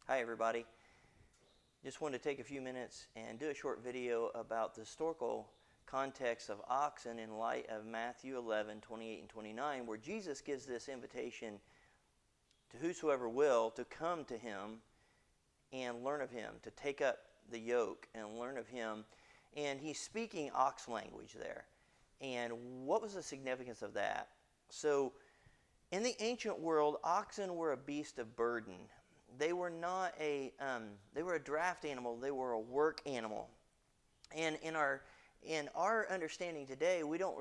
Hi everybody. Just wanted to take a few minutes and do a short video about the historical context of oxen in light of Matthew 11, 28 and 29, where Jesus gives this invitation to whosoever will to come to him and learn of him, to take up the yoke and learn of him. And he's speaking ox language there. And what was the significance of that? So in the ancient world, oxen were a beast of burden. They were not they were a draft animal. They were a work animal. And in our understanding today, we don't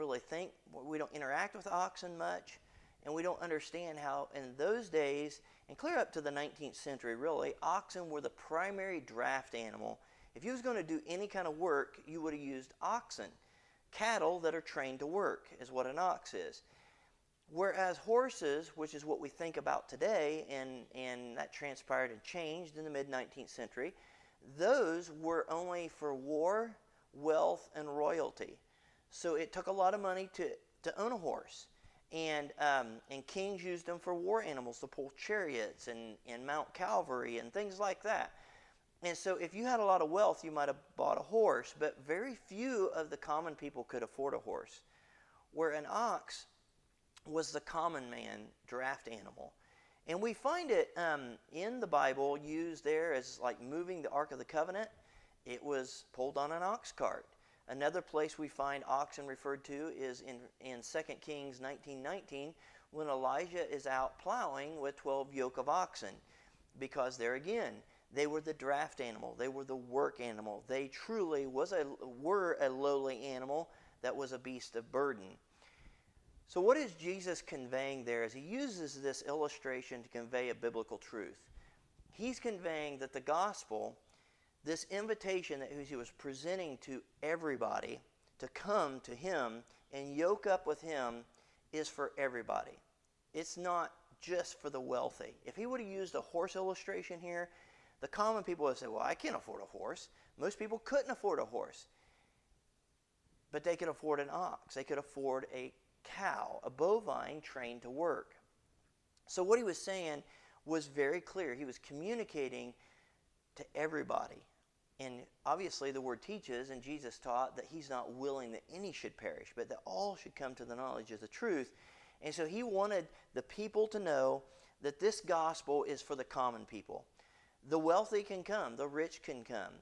interact with oxen much, and we don't understand how in those days, and clear up to the 19th century really, oxen were the primary draft animal. If you was going to do any kind of work, you would have used oxen. Cattle that are trained to work is what an ox is. Whereas horses, which is what we think about today, and that transpired and changed in the mid-19th century, those were only for war, wealth, and royalty. So it took a lot of money to own a horse. And kings used them for war animals to pull chariots and mount cavalry and things like that. And so if you had a lot of wealth, you might have bought a horse, but very few of the common people could afford a horse. Where an ox was the common man draft animal. And we find it in the Bible used there as like moving the Ark of the Covenant. It was pulled on an ox cart. Another place we find oxen referred to is in 2 Kings 19:19, when Elijah is out plowing with 12 yoke of oxen. Because there again, they were the draft animal. They were the work animal. They truly were a lowly animal that was a beast of burden. So what is Jesus conveying there as he uses this illustration to convey a biblical truth? He's conveying that the gospel, this invitation that he was presenting to everybody to come to him and yoke up with him, is for everybody. It's not just for the wealthy. If he would have used a horse illustration here, the common people would say, well, I can't afford a horse. Most people couldn't afford a horse. But they could afford an ox. They could afford a cow, a bovine trained to work. So what he was saying was very clear. He was communicating to everybody. And obviously the word teaches, and Jesus taught, that he's not willing that any should perish, but that all should come to the knowledge of the truth. And so he wanted the people to know that this gospel is for the common people. The wealthy can come, the rich can come,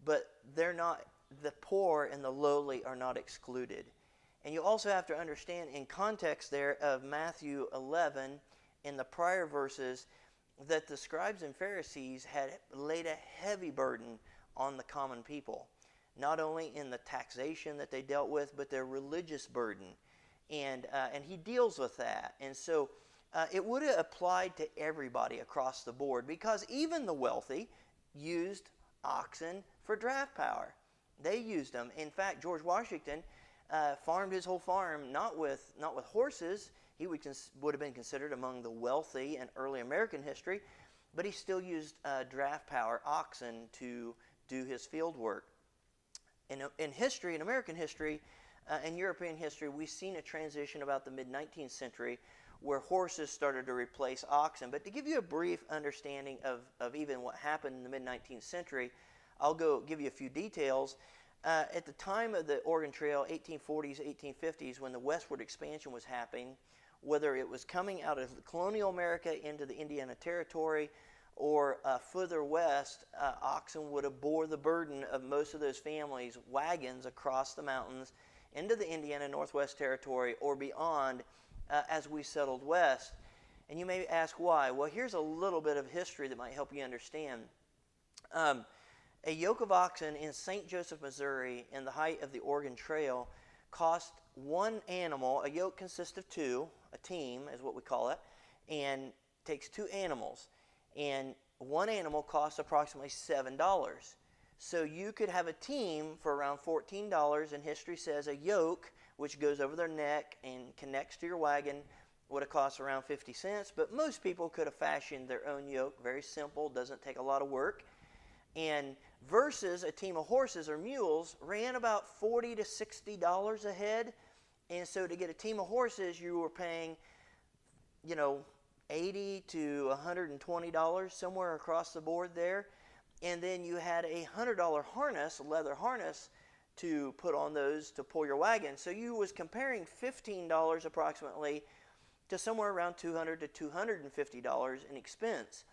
but they're not, the poor and the lowly are not excluded. And you also have to understand in context there of Matthew 11, in the prior verses, that the scribes and Pharisees had laid a heavy burden on the common people. Not only in the taxation that they dealt with, but their religious burden. And he deals with that. And so it would have applied to everybody across the board, because even the wealthy used oxen for draft power. They used them. In fact, George Washington farmed his whole farm not with horses. He would have been considered among the wealthy in early American history, but he still used draft power, oxen, to do his field work. In history, in American history, and European history, we've seen a transition about the mid-19th century where horses started to replace oxen. But to give you a brief understanding of even what happened in the mid-19th century, I'll go give you a few details. At the time of the Oregon Trail, 1840s, 1850s, when the westward expansion was happening, whether it was coming out of colonial America into the Indiana Territory or further west, oxen would have bore the burden of most of those families' wagons across the mountains into the Indiana Northwest Territory or beyond as we settled west. And you may ask why. Well, here's a little bit of history that might help you understand. A yoke of oxen in St. Joseph, Missouri, in the height of the Oregon Trail, cost one animal. A yoke consists of two, a team is what we call it, and takes two animals. And one animal costs approximately $7. So you could have a team for around $14, and history says a yoke, which goes over their neck and connects to your wagon, would have cost around 50 cents. But most people could have fashioned their own yoke. Very simple, doesn't take a lot of work. And versus a team of horses or mules ran about $40 to $60 a head. And so to get a team of horses, you were paying, $80 to $120, somewhere across the board there. And then you had a $100 harness, a leather harness, to put on those to pull your wagon. So you was comparing $15 approximately to somewhere around $200 to $250 in expense.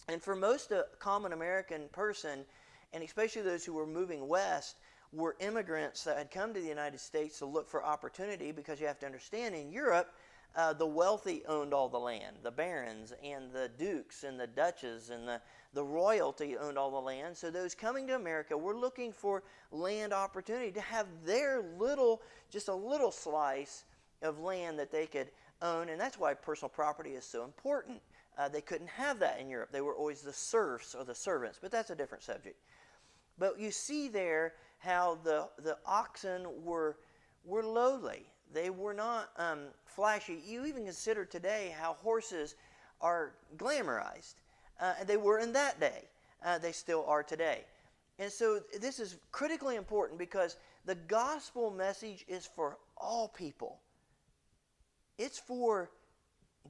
And for most common American person, and especially those who were moving west, were immigrants that had come to the United States to look for opportunity, because you have to understand, in Europe, the wealthy owned all the land. The barons and the dukes and the duchess and the royalty owned all the land. So those coming to America were looking for land opportunity, to have their little, just a little slice of land that they could own. And that's why personal property is so important. They couldn't have that in Europe. They were always the serfs or the servants, but that's a different subject. But you see there how the oxen were lowly. They were not flashy. You even consider today how horses are glamorized. They were in that day. They still are today. And so this is critically important, because the gospel message is for all people. It's for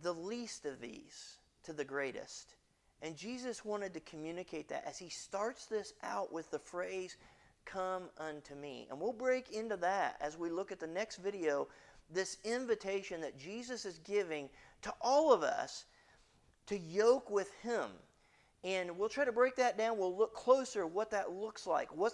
the least of these to the greatest. And Jesus wanted to communicate that as he starts this out with the phrase, "Come unto me." And we'll break into that as we look at the next video, this invitation that Jesus is giving to all of us to yoke with him. And we'll try to break that down. We'll look closer at what that looks like. What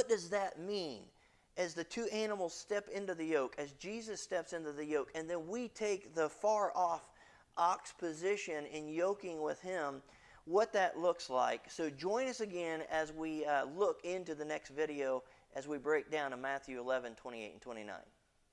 does that mean as the two animals step into the yoke, as Jesus steps into the yoke, and then we take the far off ox position in yoking with him, what that looks like. So join us again as we look into the next video as we break down in Matthew 11, 28 and 29.